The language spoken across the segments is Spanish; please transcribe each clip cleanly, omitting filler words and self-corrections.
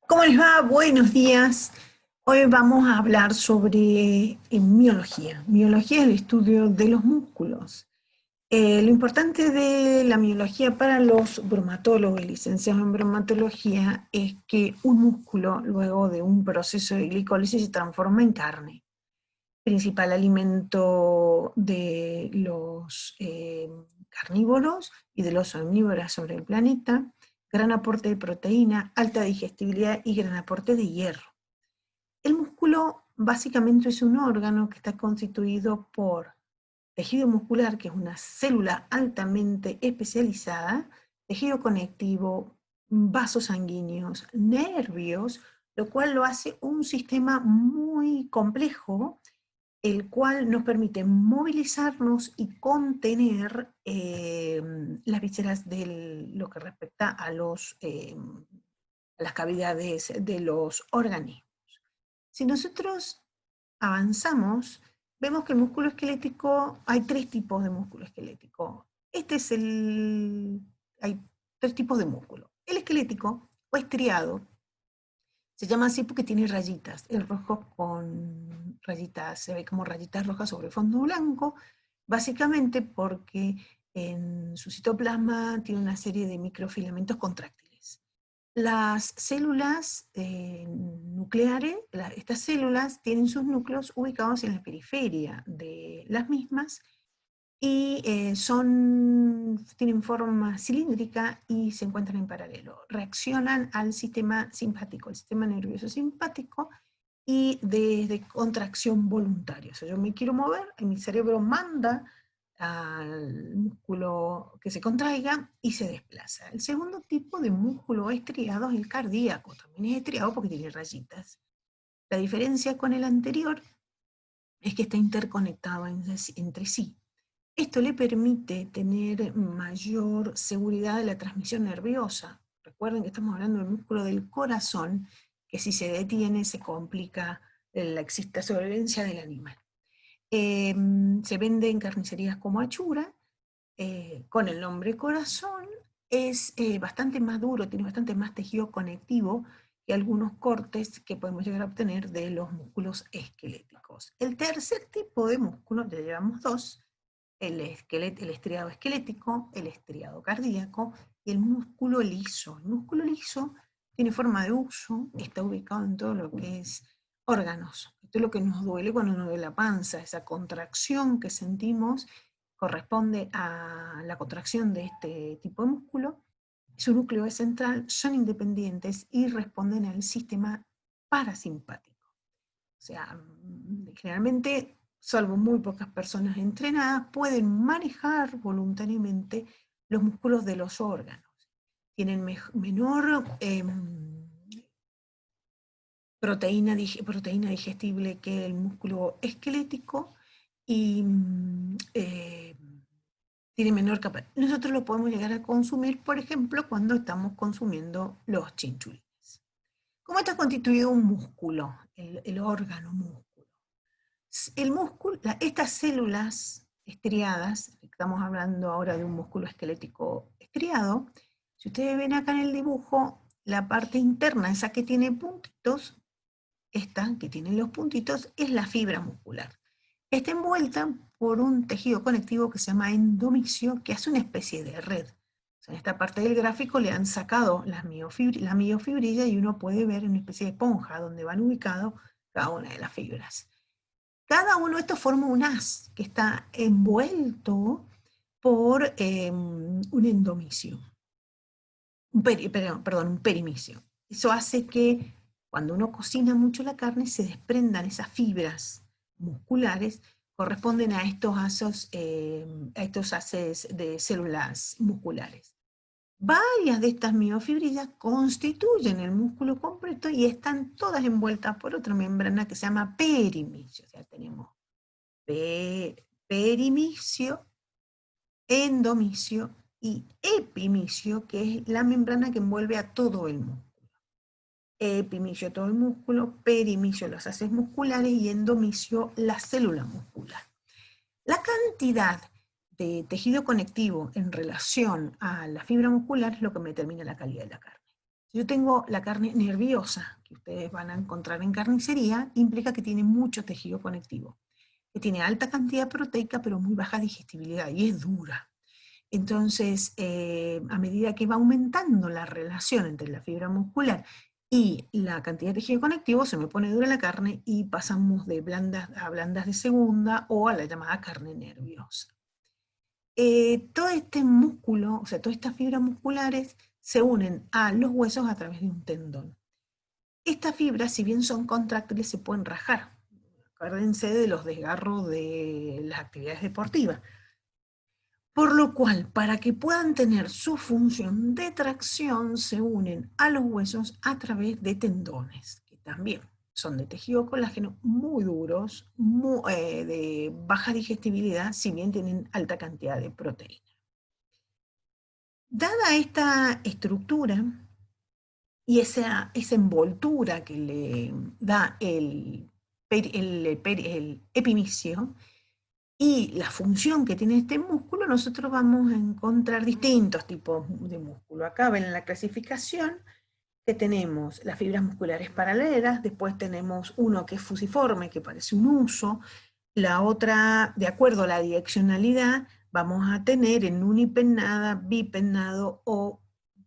¿Cómo les va? Buenos días. Hoy vamos a hablar sobre miología. Miología es el estudio de los músculos. Lo importante de la miología para los bromatólogos y licenciados en bromatología es que un músculo, luego de un proceso de glicólisis, se transforma en carne. Principal alimento de los carnívoros y de los omnívoros sobre el planeta, gran aporte de proteína, alta digestibilidad y gran aporte de hierro. El músculo básicamente es un órgano que está constituido por tejido muscular, que es una célula altamente especializada, tejido conectivo, vasos sanguíneos, nervios, lo cual lo hace un sistema muy complejo, el cual nos permite movilizarnos y contener las vísceras de lo que respecta a las cavidades de los organismos. Si nosotros avanzamos, vemos que el músculo esquelético, hay tres tipos de músculo esquelético. Hay tres tipos de músculo. El esquelético o estriado se llama así porque tiene rayitas, el rojo con rayitas, se ve como rayitas rojas sobre fondo blanco, básicamente porque en su citoplasma tiene una serie de microfilamentos contráctiles. Las células nucleares, estas células tienen sus núcleos ubicados en la periferia de las mismas y tienen forma cilíndrica y se encuentran en paralelo. Reaccionan al sistema simpático, el sistema nervioso simpático, y de contracción voluntaria. O sea, yo me quiero mover y mi cerebro manda al músculo que se contraiga y se desplaza. El segundo tipo de músculo estriado es el cardíaco. También es estriado porque tiene rayitas. La diferencia con el anterior es que está interconectado entre sí. Esto le permite tener mayor seguridad de la transmisión nerviosa. Recuerden que estamos hablando del músculo del corazón, que si se detiene se complica la sobrevivencia del animal. Se vende en carnicerías como achura, con el nombre corazón. Es bastante más duro, tiene bastante más tejido conectivo que algunos cortes que podemos llegar a obtener de los músculos esqueléticos. El tercer tipo de músculo, ya llevamos dos: el estriado esquelético, el estriado cardíaco y el músculo liso. El músculo liso tiene forma de uso, está ubicado en todo lo que es órganos. Esto es lo que nos duele cuando nos duele la panza, esa contracción que sentimos corresponde a la contracción de este tipo de músculo. Su núcleo es central, son independientes y responden al sistema parasimpático. O sea, generalmente, salvo muy pocas personas entrenadas, pueden manejar voluntariamente los músculos de los órganos. Tienen menor proteína digestible que el músculo esquelético y tiene menor capacidad. Nosotros lo podemos llegar a consumir, por ejemplo, cuando estamos consumiendo los chinchulines. ¿Cómo está constituido un músculo, el órgano músculo? El músculo, estas células estriadas, estamos hablando ahora de un músculo esquelético estriado, si ustedes ven acá en el dibujo, la parte interna, esa que tiene puntitos, esta que tiene los puntitos, es la fibra muscular. Está envuelta por un tejido conectivo que se llama endomicio, que hace una especie de red. O sea, en esta parte del gráfico le han sacado la miofibrilla y uno puede ver una especie de esponja donde van ubicados cada una de las fibras. Cada uno de estos forma un haz que está envuelto por un endomicio, un perimicio. Eso hace que cuando uno cocina mucho la carne se desprendan esas fibras musculares, corresponden a estos haces de células musculares. Varias de estas miofibrillas constituyen el músculo completo y están todas envueltas por otra membrana que se llama perimicio. O sea, tenemos perimicio, endomicio y epimicio, que es la membrana que envuelve a todo el músculo. Epimicio todo el músculo, perimicio los haces musculares y endomicio la célula muscular. La cantidad de tejido conectivo en relación a la fibra muscular es lo que me determina la calidad de la carne. Si yo tengo la carne nerviosa, que ustedes van a encontrar en carnicería, implica que tiene mucho tejido conectivo, que tiene alta cantidad proteica, pero muy baja digestibilidad, y es dura. Entonces, a medida que va aumentando la relación entre la fibra muscular y la cantidad de tejido conectivo, se me pone dura la carne y pasamos de blandas a blandas de segunda o a la llamada carne nerviosa. Todo este músculo, o sea, todas estas fibras musculares se unen a los huesos a través de un tendón. Estas fibras, si bien son contráctiles, se pueden rajar. Acuérdense de los desgarros de las actividades deportivas. Por lo cual, para que puedan tener su función de tracción, se unen a los huesos a través de tendones, que también son de tejido colágeno muy duros, de baja digestibilidad, si bien tienen alta cantidad de proteína. Dada esta estructura y esa envoltura que le da el epimicio, y la función que tiene este músculo, nosotros vamos a encontrar distintos tipos de músculo. Acá ven en la clasificación que tenemos las fibras musculares paralelas, después tenemos uno que es fusiforme, que parece un huso, la otra, de acuerdo a la direccionalidad, vamos a tener en unipennada, bipennado o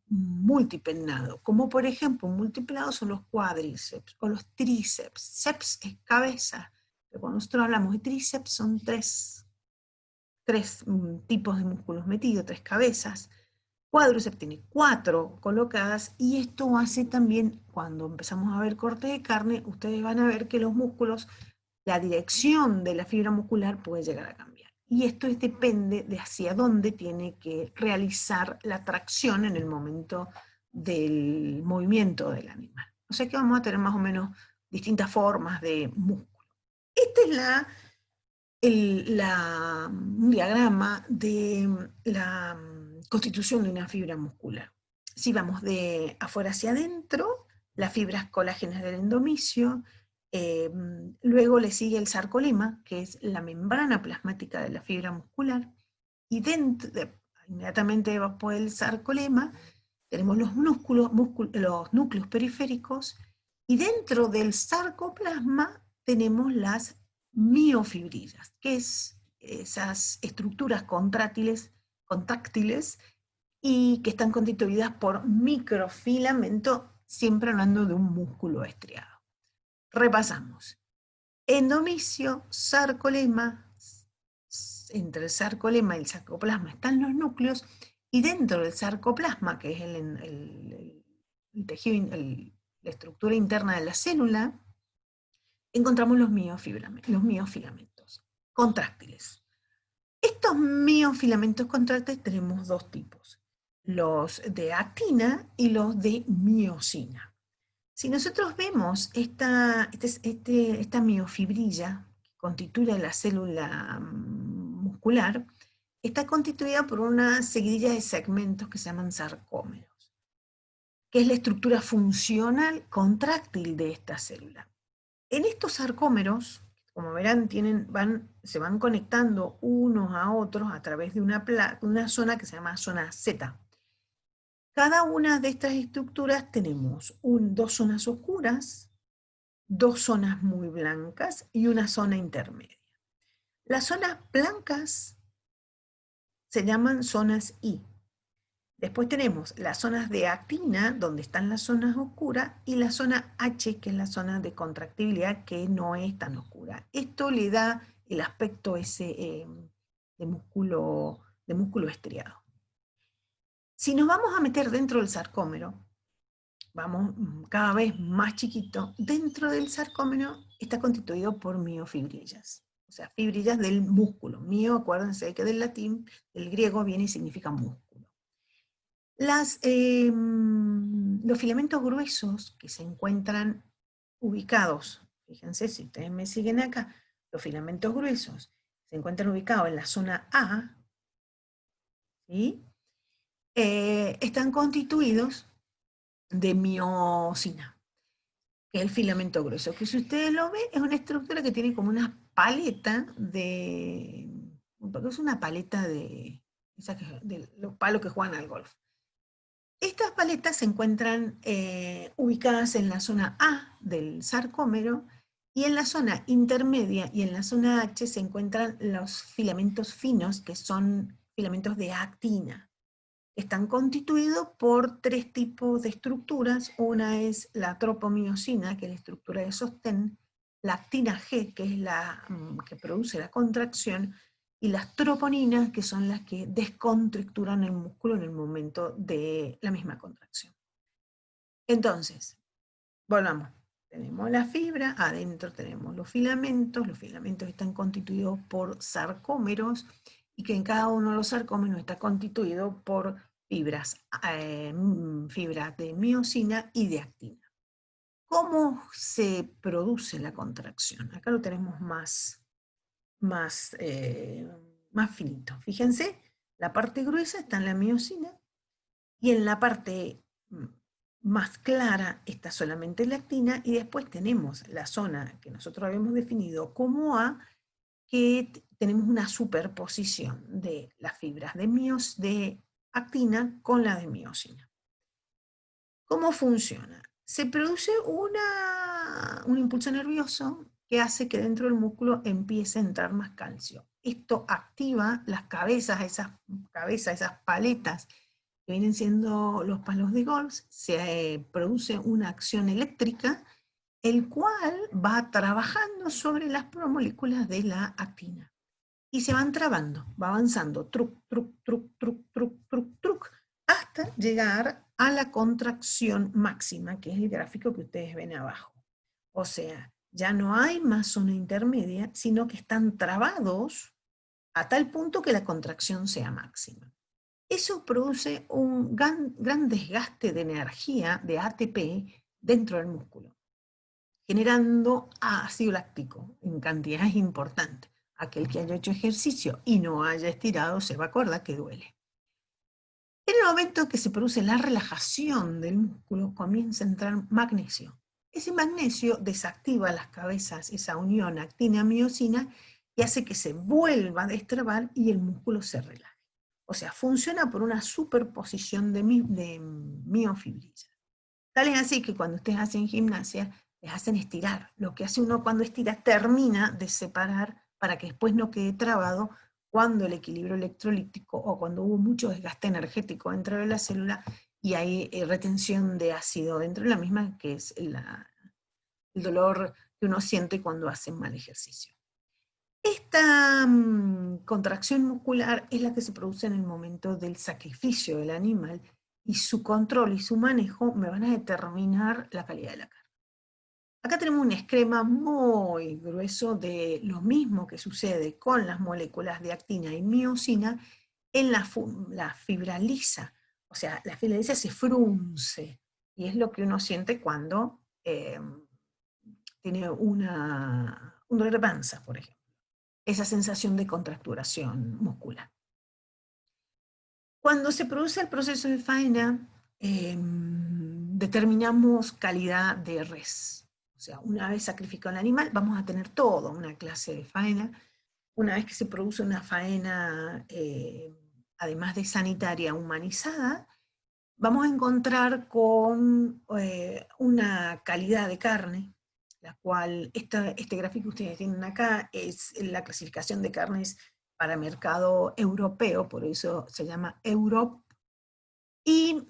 multipennado, como por ejemplo, multipennado son los cuádriceps o los tríceps. Ceps es cabeza, pero cuando nosotros hablamos de tríceps son tres tipos de músculos metidos, tres cabezas. Cuádriceps tiene 4 colocadas y esto hace también, cuando empezamos a ver corte de carne, ustedes van a ver que los músculos, la dirección de la fibra muscular puede llegar a cambiar. Y esto depende de hacia dónde tiene que realizar la tracción en el momento del movimiento del animal. O sea que vamos a tener más o menos distintas formas de músculo. Esta es un diagrama de la constitución de una fibra muscular. Si vamos de afuera hacia adentro, las fibras colágenas del endomisio, luego le sigue el sarcolema, que es la membrana plasmática de la fibra muscular, y inmediatamente después del sarcolema, tenemos los núcleos periféricos, y dentro del sarcoplasma tenemos las miofibrillas, que es esas estructuras contráctiles y que están constituidas por microfilamento, siempre hablando de un músculo estriado. Repasamos. Endomisio, sarcolema, entre el sarcolema y el sarcoplasma están los núcleos, y dentro del sarcoplasma, que es el tejido, la estructura interna de la célula, encontramos los miofilamentos contráctiles. Estos miofilamentos contráctiles tenemos dos tipos, los de actina y los de miosina. Si nosotros vemos esta miofibrilla que constituye la célula muscular, está constituida por una seguidilla de segmentos que se llaman sarcómeros, que es la estructura funcional contráctil de esta célula. En estos sarcómeros, como verán, se van conectando unos a otros a través de una zona que se llama zona Z. Cada una de estas estructuras tenemos dos zonas oscuras, dos zonas muy blancas y una zona intermedia. Las zonas blancas se llaman zonas I. Después tenemos las zonas de actina, donde están las zonas oscuras, y la zona H, que es la zona de contractibilidad, que no es tan oscura. Esto le da el aspecto ese de músculo estriado. Si nos vamos a meter dentro del sarcómero, vamos cada vez más chiquito, dentro del sarcómero está constituido por miofibrillas, o sea, fibrillas del músculo. Mio, acuérdense que del latín, del griego viene y significa músculo. Los filamentos gruesos que se encuentran ubicados, fíjense si ustedes me siguen acá, los filamentos gruesos se encuentran ubicados en la zona A, ¿sí? Están constituidos de miosina, que es el filamento grueso, que si ustedes lo ven es una estructura que tiene como una paleta es una paleta de los palos que juegan al golf. Estas paletas se encuentran ubicadas en la zona A del sarcómero, y en la zona intermedia y en la zona H se encuentran los filamentos finos, que son filamentos de actina. Están constituidos por tres tipos de estructuras. Una es la tropomiosina, que es la estructura de sostén, la actina G, que es la que produce la contracción, y las troponinas, que son las que descontracturan el músculo en el momento de la misma contracción. Entonces, volvamos. Tenemos la fibra, adentro tenemos los filamentos están constituidos por sarcómeros, y que en cada uno de los sarcómeros está constituido por fibras, fibras de miosina y de actina. ¿Cómo se produce la contracción? Acá lo tenemos más finito. Fíjense, la parte gruesa está en la miosina, y en la parte más clara está solamente la actina, y después tenemos la zona que nosotros habíamos definido como A, que tenemos una superposición de las fibras de actina con la de miosina. ¿Cómo funciona? Se produce un impulso nervioso que hace que dentro del músculo empiece a entrar más calcio. Esto activa las cabezas, esas paletas que vienen siendo los palos de golf. Se produce una acción eléctrica, el cual va trabajando sobre las promoléculas de la actina. Y se van trabando, va avanzando, truc, truc, truc, truc, truc, truc, truc, hasta llegar a la contracción máxima, que es el gráfico que ustedes ven abajo. O sea, ya no hay más zona intermedia, sino que están trabados a tal punto que la contracción sea máxima. Eso produce un gran desgaste de energía, de ATP, dentro del músculo, generando ácido láctico en cantidades importantes. Aquel que haya hecho ejercicio y no haya estirado se va a acordar que duele. En el momento que se produce la relajación del músculo, comienza a entrar magnesio. Ese magnesio desactiva las cabezas, esa unión actina-miosina, y hace que se vuelva a destrabar y el músculo se relaje. O sea, funciona por una superposición de miofibrillas. Tal es así que cuando ustedes hacen gimnasia, les hacen estirar. Lo que hace uno cuando estira, termina de separar para que después no quede trabado cuando el equilibrio electrolítico o cuando hubo mucho desgaste energético dentro de la célula y hay retención de ácido dentro de la misma, que es el dolor que uno siente cuando hace mal ejercicio. Esta contracción muscular es la que se produce en el momento del sacrificio del animal, y su control y su manejo me van a determinar la calidad de la carne. Acá tenemos un esquema muy grueso de lo mismo que sucede con las moléculas de actina y miosina en la fibra lisa. O sea, la fibra lisa se frunce, y es lo que uno siente cuando tiene un dolor de panza, por ejemplo. Esa sensación de contracturación muscular. Cuando se produce el proceso de faena, determinamos calidad de res. O sea, una vez sacrificado el animal, vamos a tener toda una clase de faena. Una vez que se produce una faena, además de sanitaria, humanizada, vamos a encontrar con una calidad de carne, la cual, este gráfico que ustedes tienen acá es la clasificación de carnes para mercado europeo, por eso se llama Europe, y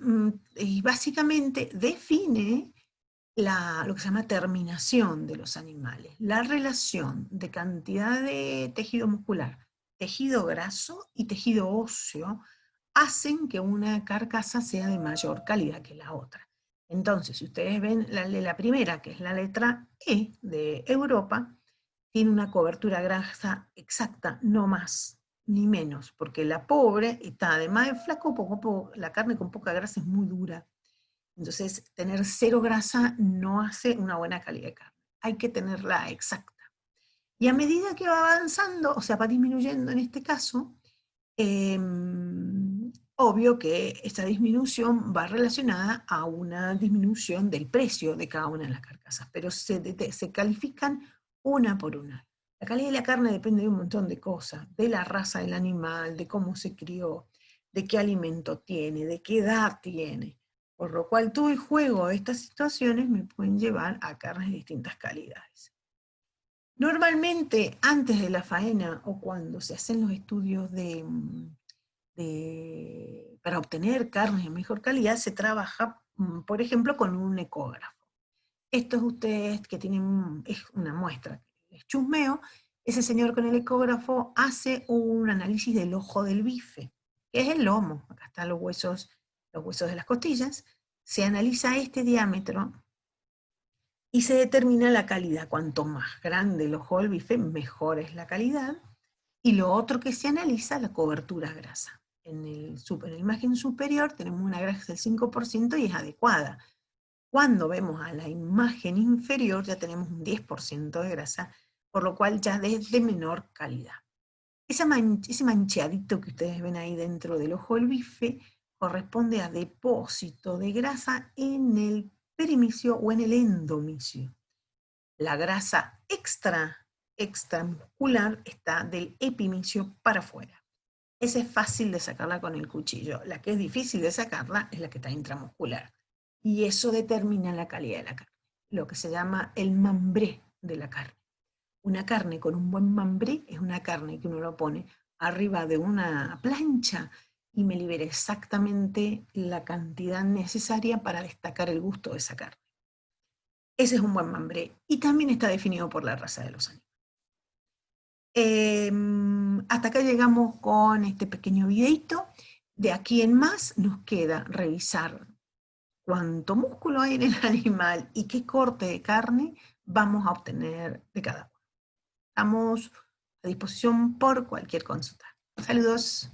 básicamente define lo que se llama terminación de los animales, la relación de cantidad de tejido muscular, tejido graso y tejido óseo, hacen que una carcasa sea de mayor calidad que la otra. Entonces, si ustedes ven la primera, que es la letra E de Europa, tiene una cobertura grasa exacta, no más ni menos, porque la pobre está, además de flaco, la carne con poca grasa es muy dura. Entonces, tener cero grasa no hace una buena calidad de carne. Hay que tenerla exacta. Y a medida que va avanzando, o sea, va disminuyendo en este caso, obvio que esta disminución va relacionada a una disminución del precio de cada una de las carcasas, pero se califican una por una. La calidad de la carne depende de un montón de cosas, de la raza del animal, de cómo se crió, de qué alimento tiene, de qué edad tiene. Por lo cual todo el juego de estas situaciones me pueden llevar a carnes de distintas calidades. Normalmente, antes de la faena o cuando se hacen los estudios para obtener carnes de mejor calidad, se trabaja, por ejemplo, con un ecógrafo. Estos ustedes que tienen es una muestra, es chusmeo, ese señor con el ecógrafo hace un análisis del ojo del bife, que es el lomo, acá están los huesos de las costillas, se analiza este diámetro y se determina la calidad. Cuanto más grande el ojo del bife, mejor es la calidad. Y lo otro que se analiza, la cobertura grasa. En la imagen superior tenemos una grasa del 5% y es adecuada. Cuando vemos a la imagen inferior ya tenemos un 10% de grasa, por lo cual ya es de menor calidad. Ese mancheadito que ustedes ven ahí dentro del ojo del bife corresponde a depósito de grasa en el perimicio o en el endomicio. La grasa extramuscular está del epimicio para afuera. Esa es fácil de sacarla con el cuchillo. La que es difícil de sacarla es la que está intramuscular. Y eso determina la calidad de la carne, lo que se llama el mambré de la carne. Una carne con un buen mambré es una carne que uno lo pone arriba de una plancha y me libera exactamente la cantidad necesaria para destacar el gusto de esa carne. Ese es un buen mambré y también está definido por la raza de los animales. Hasta acá llegamos con este pequeño videito. De aquí en más nos queda revisar cuánto músculo hay en el animal y qué corte de carne vamos a obtener de cada uno. Estamos a disposición por cualquier consulta. Saludos.